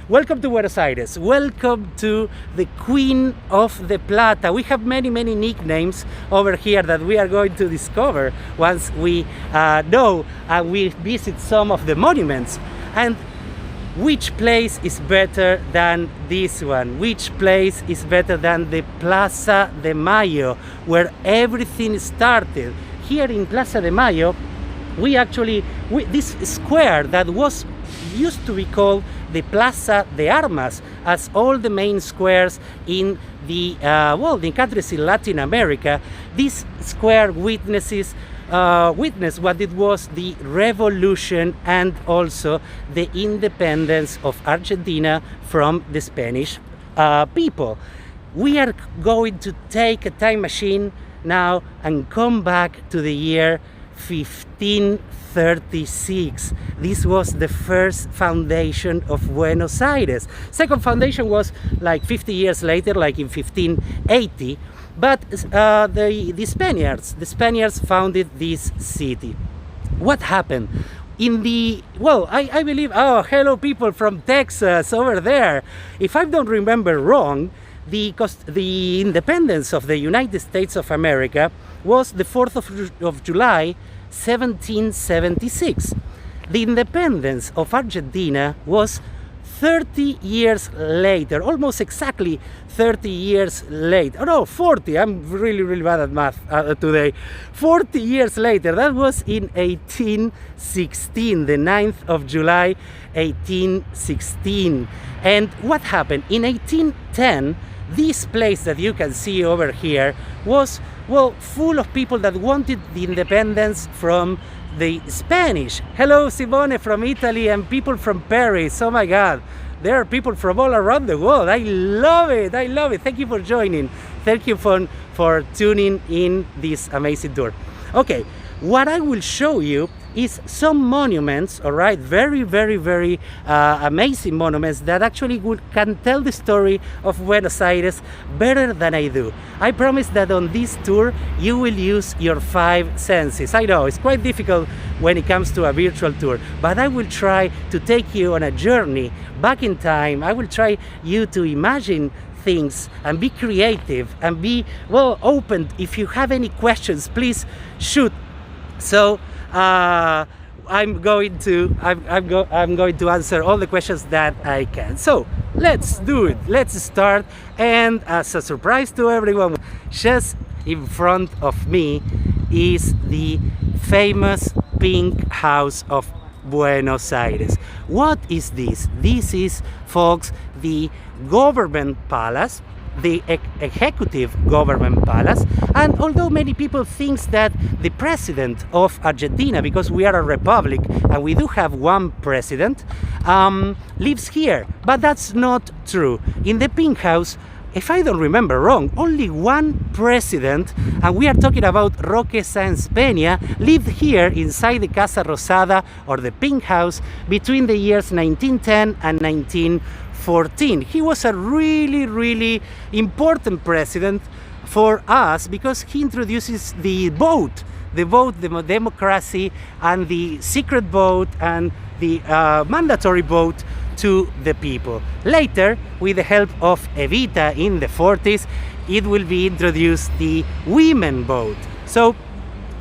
Welcome to Buenos Aires. Welcome to the Queen of the Plata. We have many nicknames over here that we are going to discover once we know and we visit some of the monuments. And which place is better than this one? Which place is better than the Plaza de Mayo, where everything started? Here in Plaza de Mayo, this square that used to be called the Plaza de Armas, as all the main squares in the countries in Latin America, this square witnessed what it was the revolution and also the independence of Argentina from the Spanish people. We are going to take a time machine now and come back to the year 1536. This was the first foundation of Buenos Aires. Second foundation was like 50 years later, like in 1580. But the Spaniards founded this city. What happened? I believe, oh, hello people from Texas over there. If I don't remember wrong, the independence of the United States of America was the 4th of July, 1776. The independence of Argentina was 30 years later, almost exactly 30 years later. Oh no, 40. I'm really bad at math today. 40 years later, that was in 1816, the 9th of July, 1816. And what happened? In 1810, this place that you can see over here was, well, full of people that wanted the independence from the Spanish. Hello, Simone from Italy and people from Paris. Oh my God, there are people from all around the world. I love it. Thank you for joining. Thank you for tuning in this amazing tour. Okay, what I will show you is some monuments, all right, very amazing monuments that actually can tell the story of Buenos Aires better than I do. I promise that on this tour you will use your 5 senses. I know it's quite difficult when it comes to a virtual tour, but I will try to take you on a journey back in time. I will try you to imagine things and be creative and be, well, open. If you have any questions, please shoot. So I'm going to answer all the questions that I can. So let's do it. Let's start. And as a surprise to everyone, just in front of me is the famous pink house of Buenos Aires. What is this? This is, folks, the government palace, the executive government palace. And although many people think that the president of Argentina, because we are a republic and we do have one president, lives here, but that's not true. In the pink house, if I don't remember wrong, only one president, and we are talking about Roque Sáenz Peña, lived here inside the Casa Rosada, or the pink house, between the years 1910 and 1914. He was a really important president for us because he introduces the vote, the democracy, and the secret vote and the mandatory vote to the people. Later, with the help of Evita in the 40s, it will be introduced the women vote. So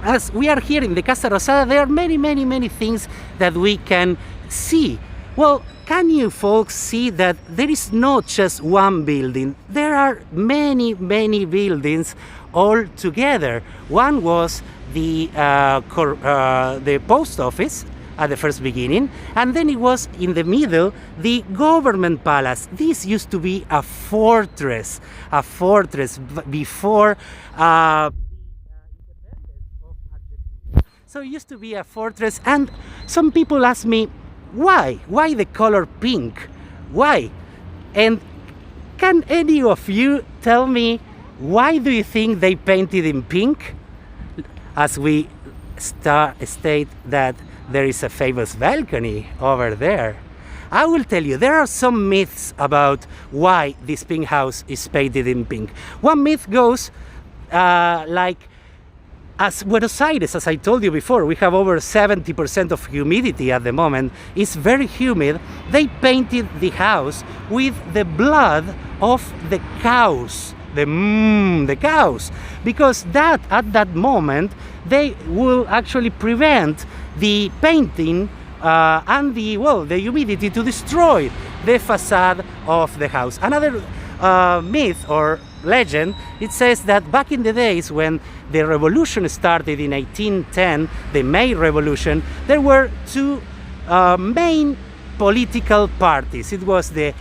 as we are here in the Casa Rosada, there are many things that we can see. Well, can you folks see that there is not just one building? There are many buildings all together. One was the post office at the first beginning, and then it was in the middle the government palace. This used to be a fortress before so it used to be a fortress. And some people ask me, why the color pink? Why? And can any of you tell me why do you think they painted in pink? As we state that there is a famous balcony over there. I will tell you, there are some myths about why this pink house is painted in pink. One myth goes like As Buenos Aires, as I told you before, we have over 70% of humidity at the moment. It's very humid. They painted the house with the blood of the cows. The cows, because that at that moment they will actually prevent the painting and the humidity to destroy the facade of the house. Another myth or legend, it says that back in the days when the revolution started in 1810, the May Revolution, there were two main political parties. It was the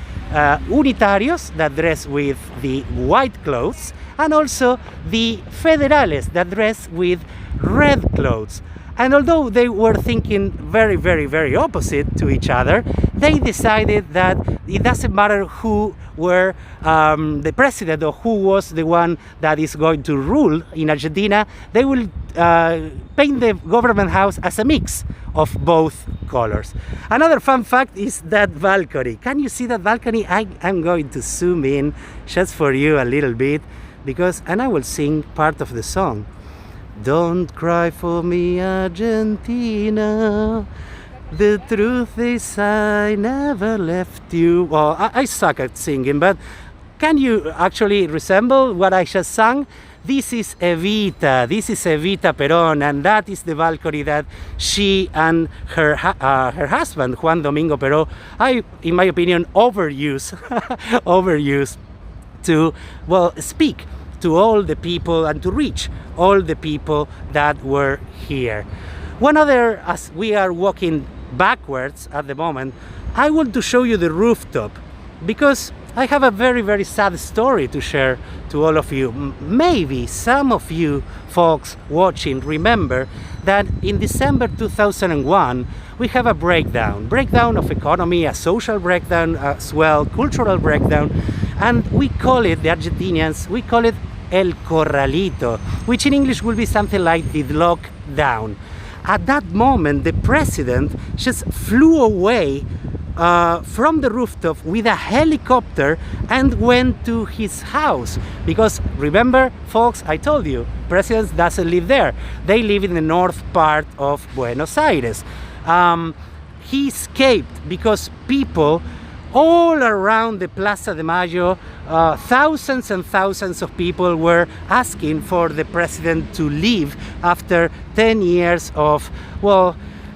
unitarios that dress with the white clothes, and also the federales that dress with red clothes. And although they were thinking very, very, very opposite to each other, they decided that it doesn't matter who were the president or who was the one that is going to rule in Argentina. They will paint the government house as a mix of both colors. Another fun fact is that balcony. Can you see that balcony? I'm going to zoom in just for you a little bit, and I will sing part of the song. Don't cry for me, Argentina. The truth is I never left you. Well, I suck at singing, but can you actually resemble what I just sang? This is Evita. This is Evita Perón, and that is the balcony that she and her husband, Juan Domingo Perón, in my opinion, overuse to, speak to all the people and to reach all the people that were here. One other, as we are walking backwards at the moment, I want to show you the rooftop, because I have a very, very sad story to share to all of you. Maybe some of you folks watching remember that in December 2001 we have a breakdown of economy, a social breakdown as well, cultural breakdown, and we call it, the Argentinians, we call it El Corralito, which in English will be something like the lockdown. At that moment, the president just flew away from the rooftop with a helicopter and went to his house. Because remember, folks, I told you, presidents doesn't live there. They live in the north part of Buenos Aires. He escaped because people all around the Plaza de Mayo, thousands and thousands of people were asking for the president to leave after 10 years of,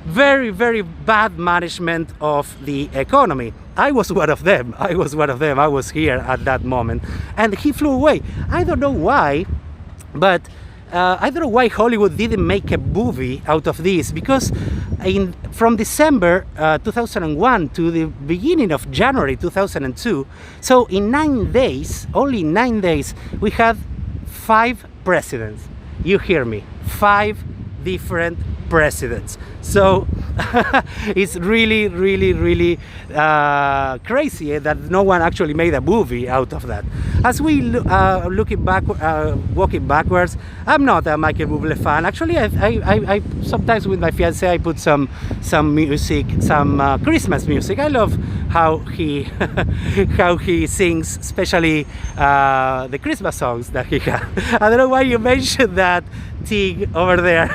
very, very bad management of the economy. I was one of them. I was here at that moment. And he flew away. I don't know why, but I don't know why Hollywood didn't make a movie out of this, because from December 2001 to the beginning of January 2002, so in 9 days, only 9 days, we had 5 presidents. You hear me, 5 different presidents. So it's really, really, really crazy that no one actually made a movie out of that. As we walking backwards, I'm not a Michael Bublé fan. Actually, I sometimes with my fiance I put some music, some Christmas music. I love how he how he sings, especially the Christmas songs that he has. I don't know why you mentioned that thing over there.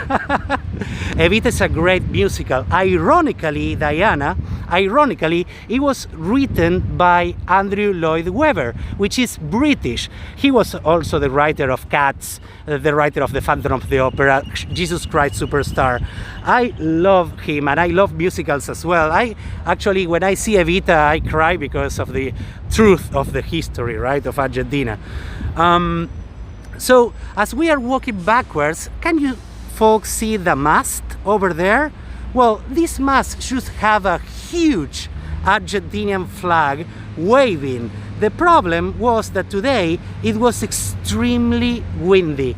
Evita is a great musical. Ironically, Diana, it was written by Andrew Lloyd Webber, which is British. He was also the writer of Cats, the writer of The Phantom of the Opera, Jesus Christ Superstar. I love him, and I love musicals as well. I actually, when I see Evita, I cry because of the truth of the history, right, of Argentina. So as we are walking backwards, can you folks see the mast over there? Well, this mast should have a huge Argentinian flag waving. The problem was that today it was extremely windy,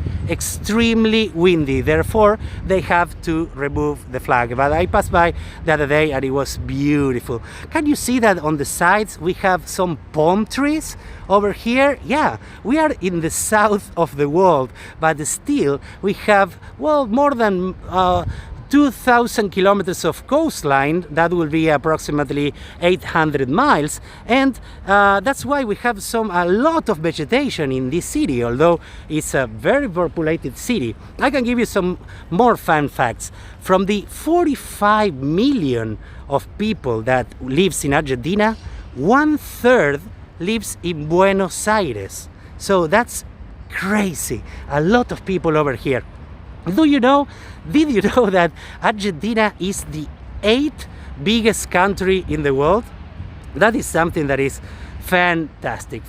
therefore they have to remove the flag. But I passed by the other day and it was beautiful. Can you see that on the sides we have some palm trees over here? Yeah, we are in the south of the world, but still we have, more than 2,000 kilometers of coastline. That will be approximately 800 miles, and that's why we have a lot of vegetation in this city, although it's a very populated city. I can give you some more fun facts. From the 45 million of people that lives in Argentina, 1/3 lives in Buenos Aires. So that's crazy. A lot of people over here. Did you know that Argentina is the 8th biggest country in the world? That is something that is fantastic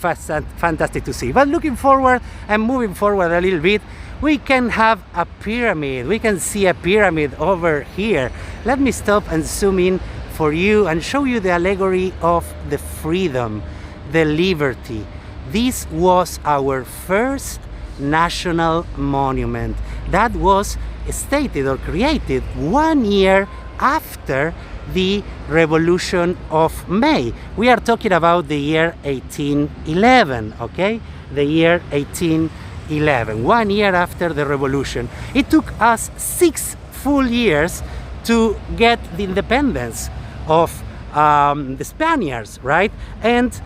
to see. But looking forward and moving forward a little bit, we can have a pyramid. We can see a pyramid over here. Let me stop and zoom in for you and show you the allegory of the freedom, the liberty. This was our first national monument that was stated or created 1 year after the Revolution of May. We are talking about the year 1811, okay? The year 1811, 1 year after the revolution. It took us 6 full years to get the independence of the Spaniards, right? And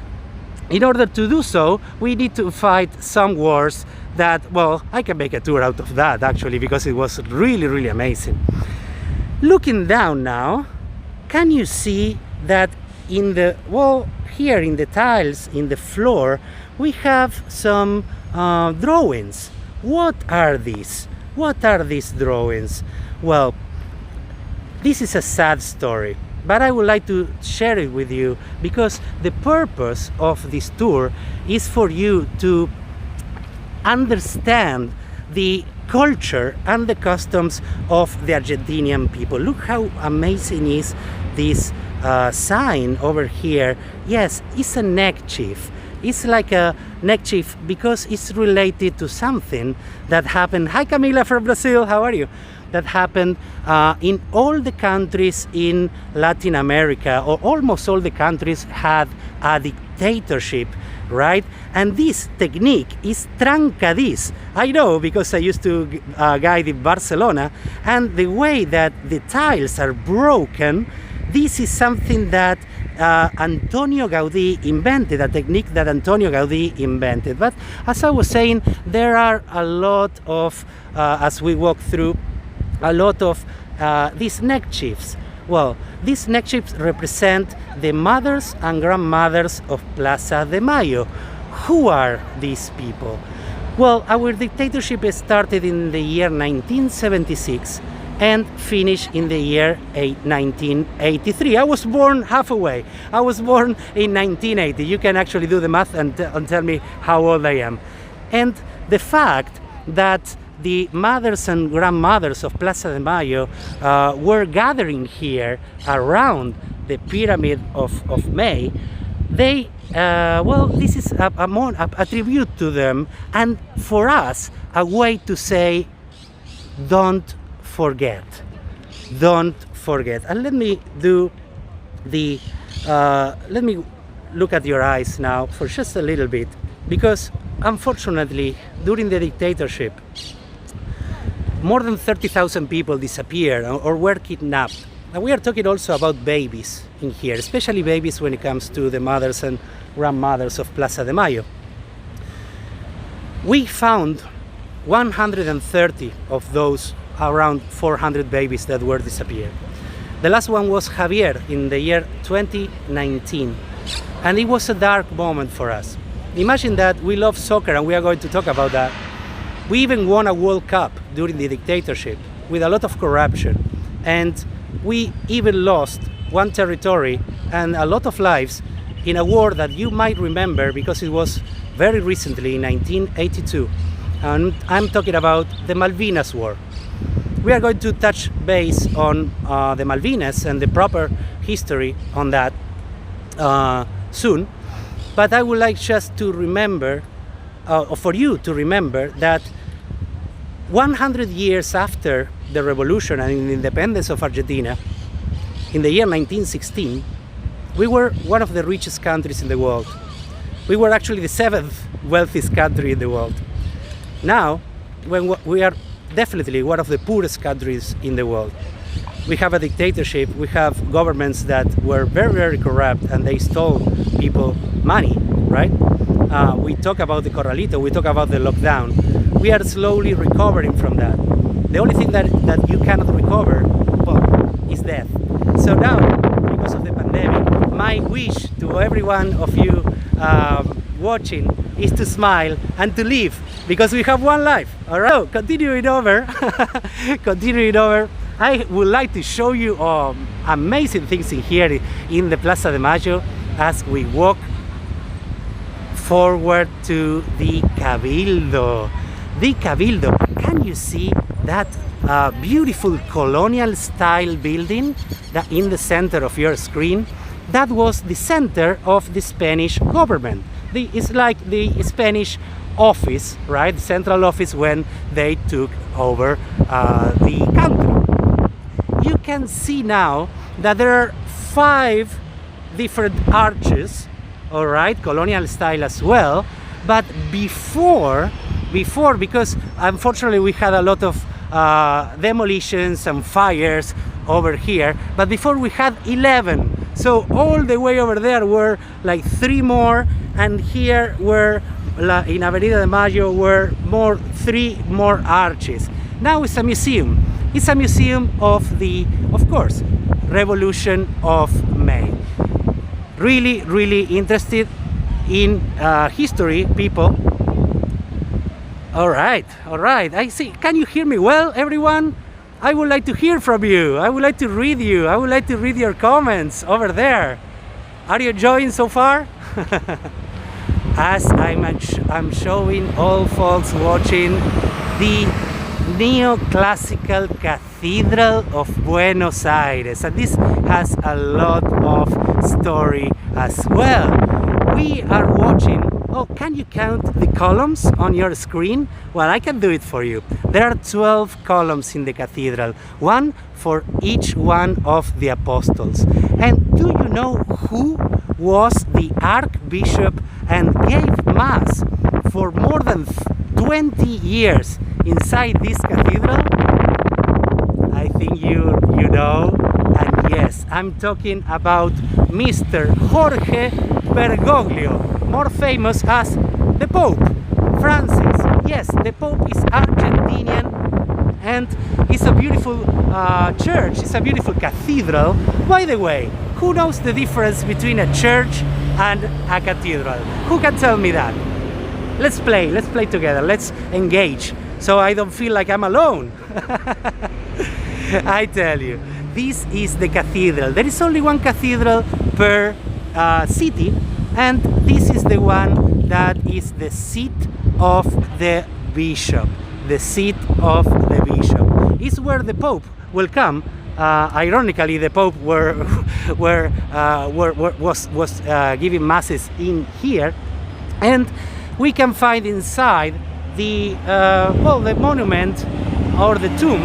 in order to do so, we need to fight some wars that, well, I can make a tour out of that actually, because it was really, really amazing. Looking down now, can you see that in the wall here, in the tiles, in the floor, we have some drawings? What are these? What are these drawings? Well, this is a sad story, but I would like to share it with you because the purpose of this tour is for you to understand the culture and the customs of the Argentinian people. Look how amazing is this sign over here. Yes, it's a neckerchief. It's like a neckerchief because it's related to something that happened. Hi Camila from Brazil, how are you? That happened in all the countries in Latin America, or almost all the countries had a dictatorship, right? And this technique is trancadís. I know because I used to guide in Barcelona, and the way that the tiles are broken, this is something that Antonio Gaudí invented, a technique that Antonio Gaudí invented. But as I was saying, there are a lot of, as we walk through, a lot of these neckerchiefs. Well, these neckerchiefs represent the mothers and grandmothers of Plaza de Mayo. Who are these people? Well, our dictatorship started in the year 1976 and finished in the year 1983. I was born halfway. I was born in 1980. You can actually do the math and tell me how old I am. And the fact that the mothers and grandmothers of Plaza de Mayo were gathering here around the Pyramid of May, they, well, this is a tribute to them, and for us, a way to say, don't forget. Don't forget. And let me do the, let me look at your eyes now for just a little bit, because unfortunately, during the dictatorship, more than 30,000 people disappeared or were kidnapped. And we are talking also about babies in here, especially babies when it comes to the mothers and grandmothers of Plaza de Mayo. We found 130 of those around 400 babies that were disappeared. The last one was Javier in the year 2019. And it was a dark moment for us. Imagine that we love soccer, and we are going to talk about that. We even won a World Cup during the dictatorship with a lot of corruption, and we even lost one territory and a lot of lives in a war that you might remember because it was very recently in 1982, and I'm talking about the Malvinas War. We are going to touch base on the Malvinas and the proper history on that soon, but I would like just to remember, for you to remember, that 100 years after the revolution and the independence of Argentina, in the year 1916, we were one of the richest countries in the world. We were actually the 7th wealthiest country in the world. Now, when we are definitely one of the poorest countries in the world. we have a dictatorship, we have governments that were very, very corrupt and they stole people money, right? We talk about the Corralito, we talk about the lockdown. We are slowly recovering from that. The only thing that you cannot recover, well, is death. So now, because of the pandemic, my wish to every one of you watching is to smile and to live, because we have one life. All right, so continuing over, I would like to show you amazing things in here in the Plaza de Mayo as we walk forward to the Cabildo. The Cabildo, can you see that beautiful colonial style building that in the center of your screen? That was the center of the Spanish government. It's like the Spanish office, right? The central office when they took over the country. You can see now that there are 5 different arches, all right, colonial style as well. But before, because unfortunately we had a lot of demolitions and fires over here, but before we had 11. So all the way over there were like 3 more, and here were in Avenida de Mayo were 3 more arches. Now it's a museum. It's a museum of the, of course, Revolution of May. Really, really interested in history, people. All right. I see. Can you hear me well, everyone? I would like to hear from you. I would like to read you. I would like to read your comments over there. Are you enjoying so far? As I'm showing all folks watching the Neoclassical Cathedral of Buenos Aires, and this has a lot of story as well. We are watching. Oh, can you count the columns on your screen? Well, I can do it for you. There are 12 columns in the cathedral, one for each one of the apostles. And do you know who was the archbishop and gave mass for more than 20 years inside this cathedral? I think you know. And yes, I'm talking about Mr. Jorge Bergoglio, more famous as the Pope Francis. Yes, the Pope is Argentinian, and it's a beautiful church, it's a beautiful cathedral. By the way, who knows the difference between a church and a cathedral? Who can tell me that? Let's play together, let's engage, so I don't feel like I'm alone. I tell you, this is the cathedral. There is only one cathedral per city, and this is the one that is the seat of the bishop. The seat of the bishop is where the Pope will come. Ironically, the Pope was giving masses in here, and we can find inside the the monument or the tomb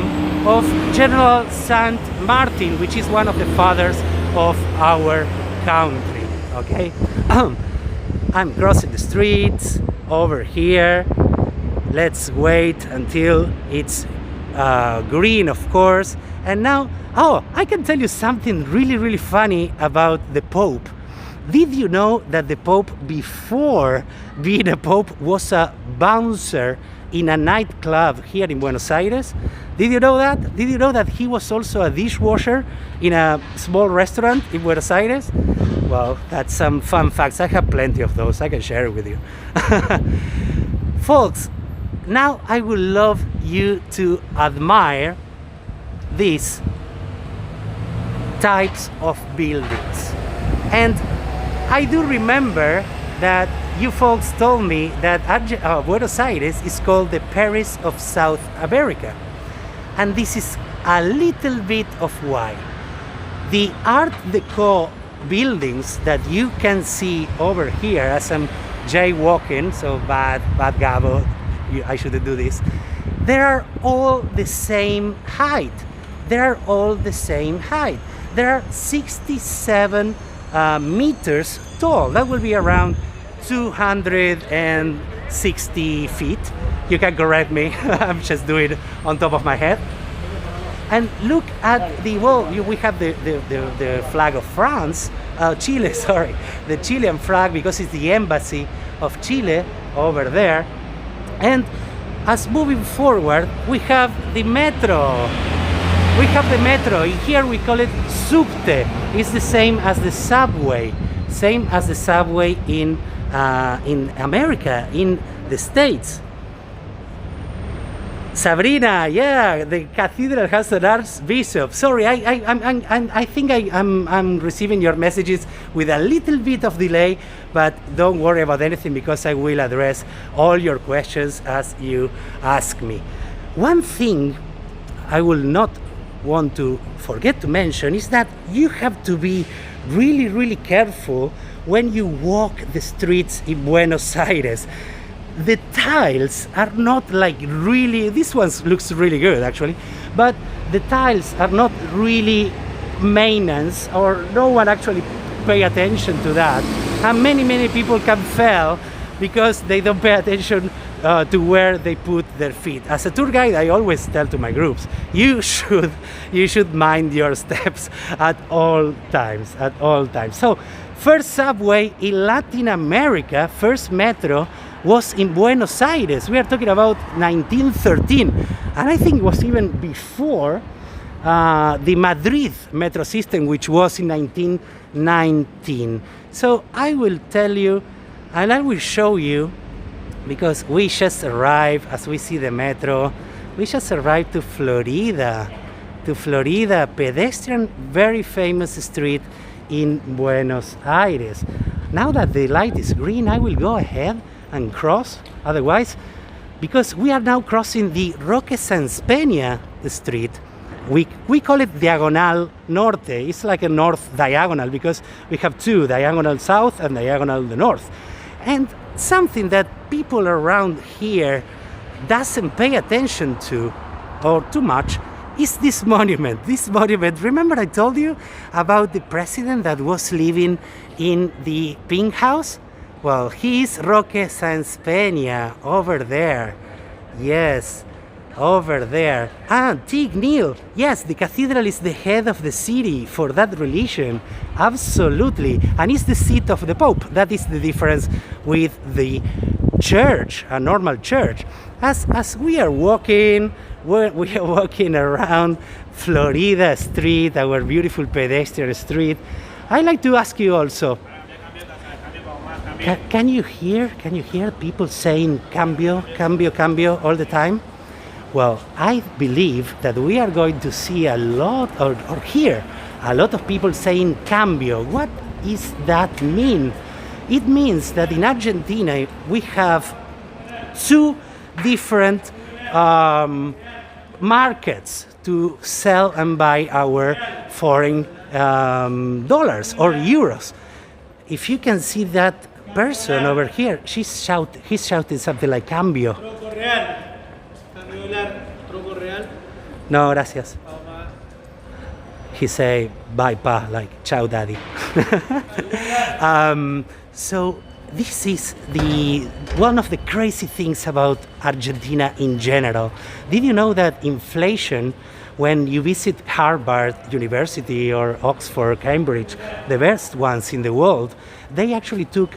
of General Saint Martin, which is one of the fathers of our country. Okay, I'm crossing the streets over here. Let's wait until it's green, of course. And now, oh, I can tell you something really, really funny about the Pope. Did you know that the Pope, before being a Pope, was a bouncer in a nightclub here in Buenos Aires? Did you know that? Did you know that he was also a dishwasher in a small restaurant in Buenos Aires? Well, that's some fun facts. I have plenty of those. I can share it with you. Folks, now I would love you to admire these types of buildings. And I do remember that you folks told me that Buenos Aires is called the Paris of South America. And this is a little bit of why. The Art Deco buildings that you can see over here as I'm jaywalking, so bad Gabo, I shouldn't do this. They are all the same height. They are all the same height. They are 67 meters tall. That will be around 260 feet. You can correct me. I'm just doing it on top of my head. And look at the, well, we have the flag of France, Chile, sorry, the Chilean flag, because it's the embassy of Chile over there. And as moving forward, we have the metro. We have the metro. Here we call it subte. It's the same as the subway. Same as the subway in America, in the States. Sabrina, yeah, the cathedral has an archbishop. Sorry, I think I'm receiving your messages with a little bit of delay, but don't worry about anything because I will address all your questions as you ask me. One thing I will not want to forget to mention is that you have to be really, really careful when you walk the streets in Buenos Aires. The tiles are not like really, this one looks really good actually, but the tiles are not really maintenance, or no one actually pay attention to that, and many people can fail because they don't pay attention to where they put their feet. As a tour guide, I always tell to my groups, you should mind your steps at all times, So first subway in Latin America, first metro, was in Buenos Aires. We are talking about 1913, and I think it was even before the Madrid metro system, which was in 1919. So I will tell you, and I will show you, because we just arrived, as we see the metro, we just arrived to Florida, pedestrian, very famous street in Buenos Aires. Now that the light is green, I will go ahead and cross, otherwise, because we are now crossing the Roque Sáenz Peña street. We call it Diagonal Norte. It's like a north diagonal because we have two, diagonal south and diagonal the north. And something that people around here doesn't pay attention to, or too much, is this monument. This monument, remember I told you about the president that was living in the pink house? Well, he is Roque Sáenz Peña, over there. Yes, over there. Ah, Tig Neil. Yes, the cathedral is the head of the city for that religion. Absolutely. And it's the seat of the Pope. That is the difference with the church, a normal church. As we are walking, we are walking around Florida Street, our beautiful pedestrian street, I'd like to ask you also, can you hear people saying cambio, cambio, cambio all the time? Well, I believe that we are going to see a lot, or hear a lot of people saying cambio. What does that mean? It means that in Argentina we have two different markets to sell and buy our foreign dollars or euros. If you can see that person over here, he's shouting something like cambio. No, gracias. He say bye pa, like ciao daddy. So this is one of the crazy things about Argentina in general. Did you know that inflation, when you visit Harvard University or Oxford, Cambridge, the best ones in the world, they actually took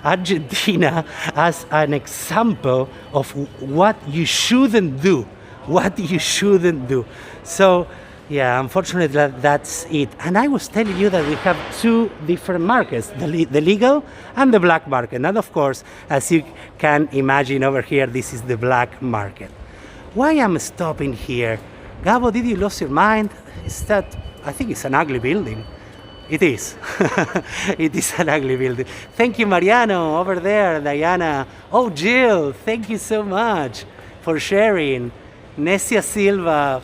Argentina as an example of what you shouldn't do. So, yeah, unfortunately that's it. And I was telling you that we have two different markets, the legal and the black market. And of course, as you can imagine over here, this is the black market. Why I'm stopping here? Gabo, did you lose your mind? I think it's an ugly building. It is. It is an ugly building. Thank you, Mariano, over there, Diana. Oh, Jill, thank you so much for sharing. Necia Silva,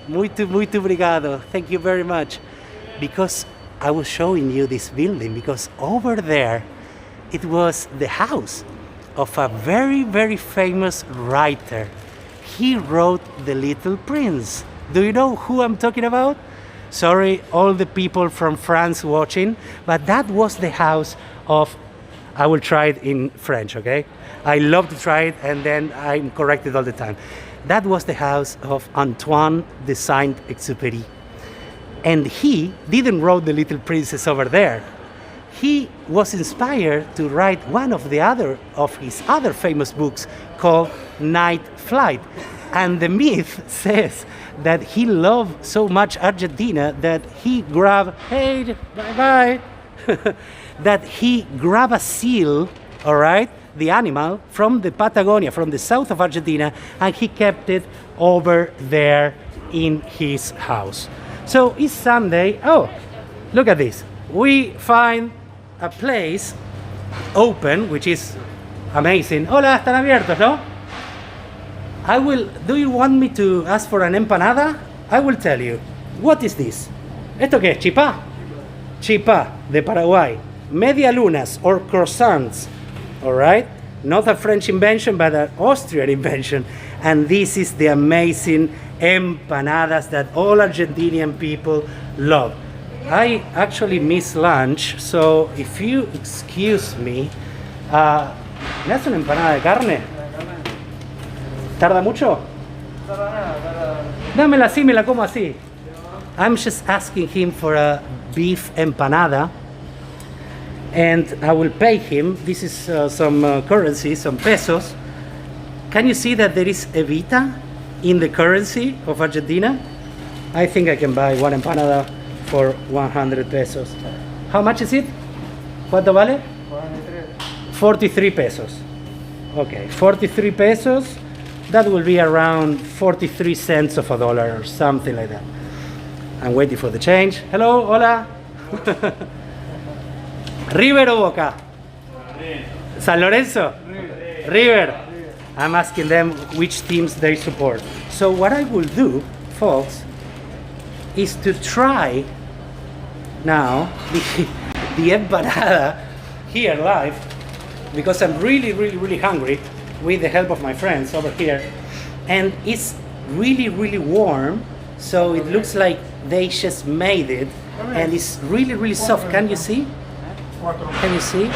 muito obrigado. Thank you very much. Because I was showing you this building, because over there, it was the house of a very, very famous writer. He wrote The Little Prince. Do you know who I'm talking about? Sorry, all the people from France watching, but that was the house of, I will try it in French, okay? I love to try it and then I'm corrected all the time. That was the house of Antoine de Saint-Exupéry. And he didn't write The Little Princess over there. He was inspired to write one of his other famous books called Night Flight. And the myth says that he loved so much Argentina that he grabbed, hey, bye-bye, that he grabbed a seal, all right, the animal, from the Patagonia, from the south of Argentina, and he kept it over there in his house. So it's Sunday. Oh, look at this. We find a place open, which is amazing. Hola, están abiertos, ¿no? Do you want me to ask for an empanada? I will tell you. What is this? ¿Esto qué es? ¿Chipá? Chipá, de Paraguay. Media lunas or croissants, all right? Not a French invention, but an Austrian invention. And this is the amazing empanadas that all Argentinian people love. I actually miss lunch, so if you excuse me, ¿me hace una empanada de carne? ¿Tarda mucho? Dámela así, me la como así. I'm just asking him for a beef empanada, and I will pay him. This is some currency, some pesos. Can you see that there is evita in the currency of Argentina? I think I can buy one empanada for 100 pesos. How much is it? ¿Cuánto vale? 43 pesos. Okay, 43 pesos. That will be around 43 cents of a dollar or something like that. I'm waiting for the change. Hello, hola. River o Boca? San Lorenzo? River. I'm asking them which teams they support. So what I will do, folks, is to try now the empanada here live, because I'm really hungry, with the help of my friends over here, and it's really warm, so it looks like they just made it, and it's really soft. Can you see? Can you see?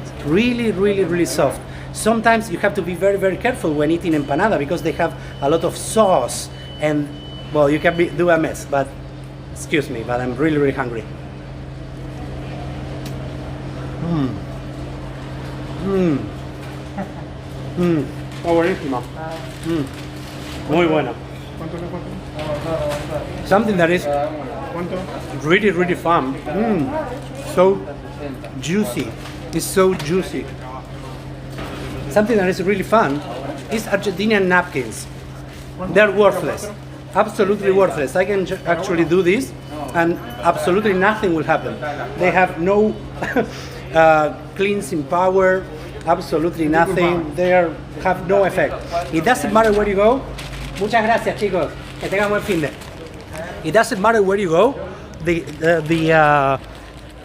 It's really soft. Sometimes you have to be very careful when eating empanada, because they have a lot of sauce, and well, you can do a mess. But excuse me, but I'm really hungry. Está buenísima. Muy buena. Something that is really fun. So juicy. It's so juicy. Something that is really fun is Argentinian napkins. They're worthless. Absolutely worthless. I can actually do this and absolutely nothing will happen. They have no cleansing power. Absolutely nothing. They have no effect. It doesn't matter where you go. Muchas gracias, chicos. Que tengan buen fin de. It doesn't matter where you go.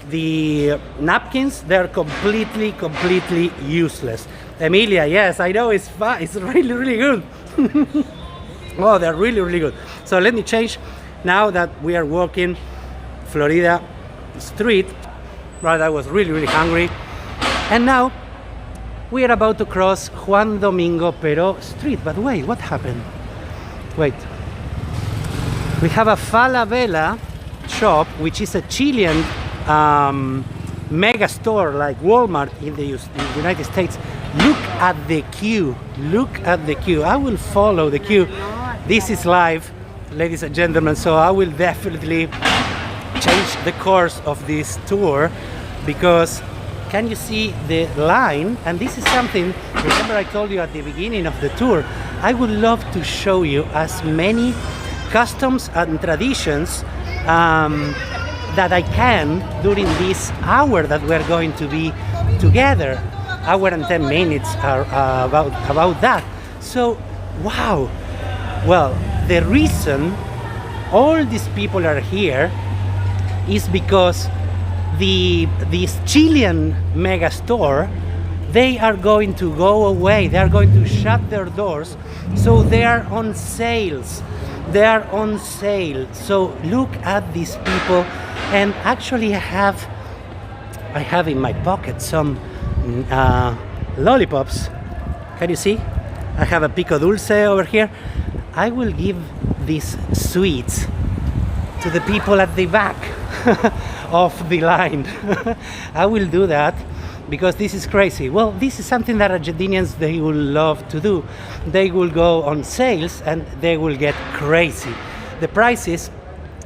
The napkins, they're completely useless. Emilia, yes, I know it's fun. It's really good. Oh, they're really good. So let me change. Now that we are walking Florida Street, right? I was really hungry, and now we are about to cross Juan Domingo Peró Street. But wait, what happened? Wait. We have a Fallabella shop, which is a Chilean mega store like Walmart in the United States. Look at the queue. Look at the queue. I will follow the queue. This is live, ladies and gentlemen, so I will definitely change the course of this tour, because can you see the line? And this is something, remember I told you at the beginning of the tour, I would love to show you as many customs and traditions that I can during this hour that we're going to be together. Hour and 10 minutes are about that. So, wow. Well, the reason all these people are here is because this Chilean mega store, they are going to go away. They are going to shut their doors. So they are on sales. They are on sale. So look at these people. And actually I have in my pocket some lollipops. Can you see? I have a pico dulce over here. I will give these sweets to the people at the back of the line. I will do that because this is crazy. Well, this is something that Argentinians, they will love to do. They will go on sales and they will get crazy. The prices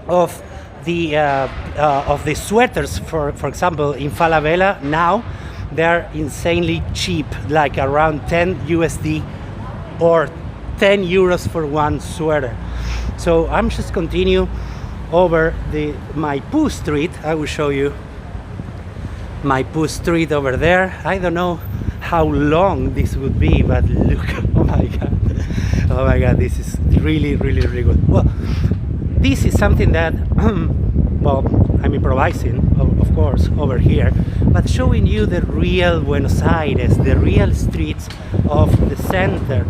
of the sweaters, for example, in Fallabella now, they're insanely cheap, like around 10 USD or 10 euros for one sweater. So I'm just continue over the Maipú street. I will show you Maipú street over there. I don't know how long this would be, but look, oh my god, this is really good. Well, this is something that well, I'm improvising, of course, over here, but showing you the real Buenos Aires, the real streets of the center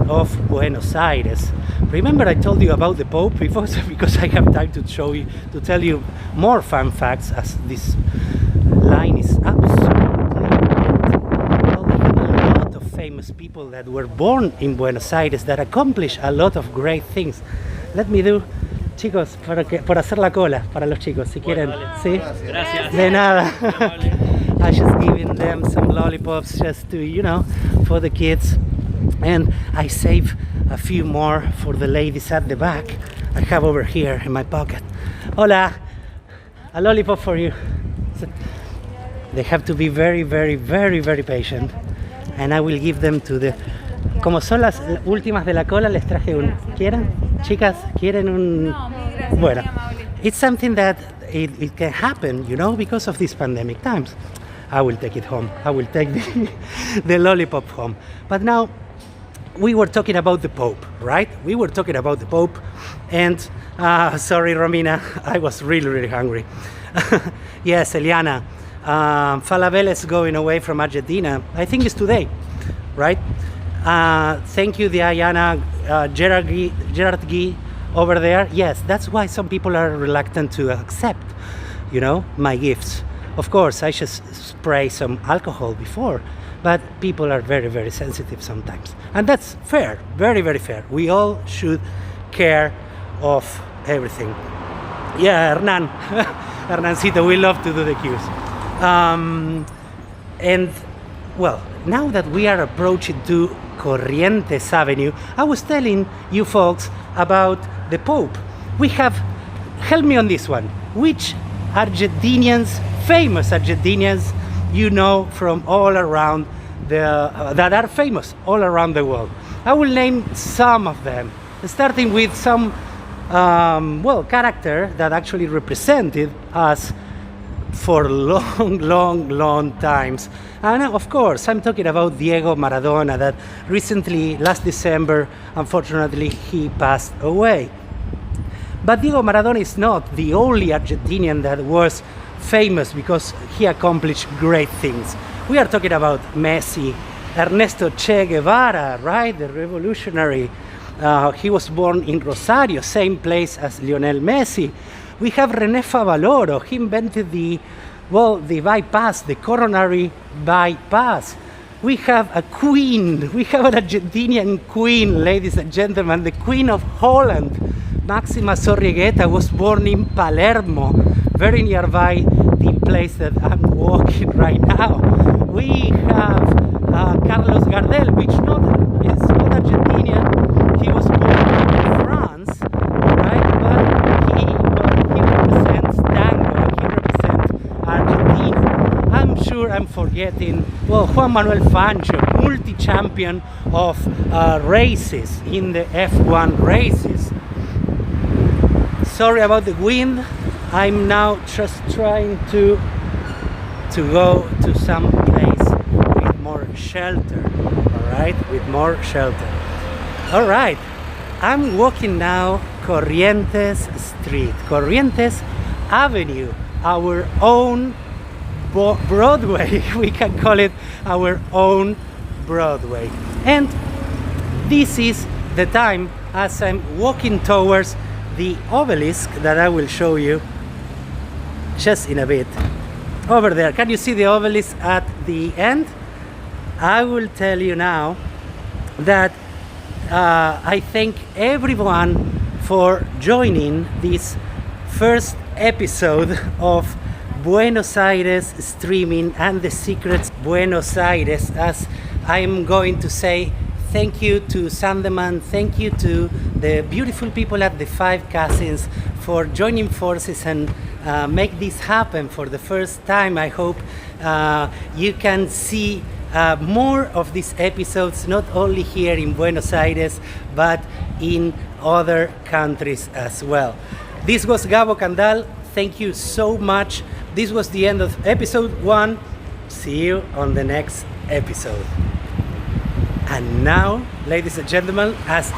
of Buenos Aires. Remember I told you about the Pope before, because I have time to show you, to tell you more fun facts, as this line is absolutely empty. Well, we have a lot of famous people that were born in Buenos Aires that accomplished a lot of great things. Let me do, chicos, por hacer la cola para los chicos, si quieren. Vale. ¿Sí? Gracias. De nada. I just giving them some lollipops just to, you know, for the kids. And I save a few more for the ladies at the back. I have over here in my pocket. Hola, a lollipop for you. They have to be very patient. And I will give them to the... Como son las últimas de la cola, les traje un... ¿Quieren? Chicas, ¿quieren un...? No, muy gracias, Bueno, muy amable. it's something that it can happen, you know, because of these pandemic times. I will take it home. I will take the lollipop home. But now, we were talking about the Pope, right? We were talking about the Pope, and sorry, Romina, I was really hungry. Yes, Eliana, Falabella is going away from Argentina. I think it's today, right? Thank you, Diana, Gerard Guy over there. Yes, that's why some people are reluctant to accept, you know, my gifts. Of course, I just spray some alcohol before, but people are very sensitive sometimes. And that's fair, very fair. We all should care of everything. Yeah, Hernan, Hernancito, we love to do the cues. And, well, now that we are approaching to Corrientes Avenue, I was telling you folks about the Pope. We have, help me on this one, which Argentinians, famous Argentinians, you know, from all around that are famous all around the world. I will name some of them, starting with some well, character that actually represented us for long times. And of course, I'm talking about Diego Maradona, that recently, last December, unfortunately, he passed away. But Diego Maradona is not the only Argentinian that was famous because he accomplished great things. We are talking about Messi, Ernesto Che Guevara, right? The revolutionary. He was born in Rosario, same place as Lionel Messi. We have René Favaloro. He invented the bypass, the coronary bypass. We have a queen. We have an Argentinian queen, ladies and gentlemen, the Queen of Holland. Máxima Sorriegueta was born in Palermo, very nearby the place that I'm walking right now. We have Carlos Gardel, which is not Argentinian. He was born in France, right? But he represents tango. He represents Argentina. I'm sure I'm forgetting. Well, Juan Manuel Fangio, multi-champion of races in the F1 races. Sorry about the wind. I'm now just trying to go to some place with more shelter. All right, with more shelter. All right, I'm walking now Corrientes Street, Corrientes Avenue, our own Broadway. We can call it our own Broadway. And this is the time as I'm walking towards the obelisk that I will show you just in a bit. Over there, can you see the obelisk at the end? I will tell you now that I thank everyone for joining this first episode of Buenos Aires streaming and the secrets Buenos Aires. As I'm going to say thank you to SANDEMANs, thank you to the beautiful people at the Five Cousins for joining forces and make this happen for the first time. I hope you can see more of these episodes, not only here in Buenos Aires, but in other countries as well. This was Gabo Candal. Thank you so much. This was the end of episode 1. See you on the next episode. And now, ladies and gentlemen, as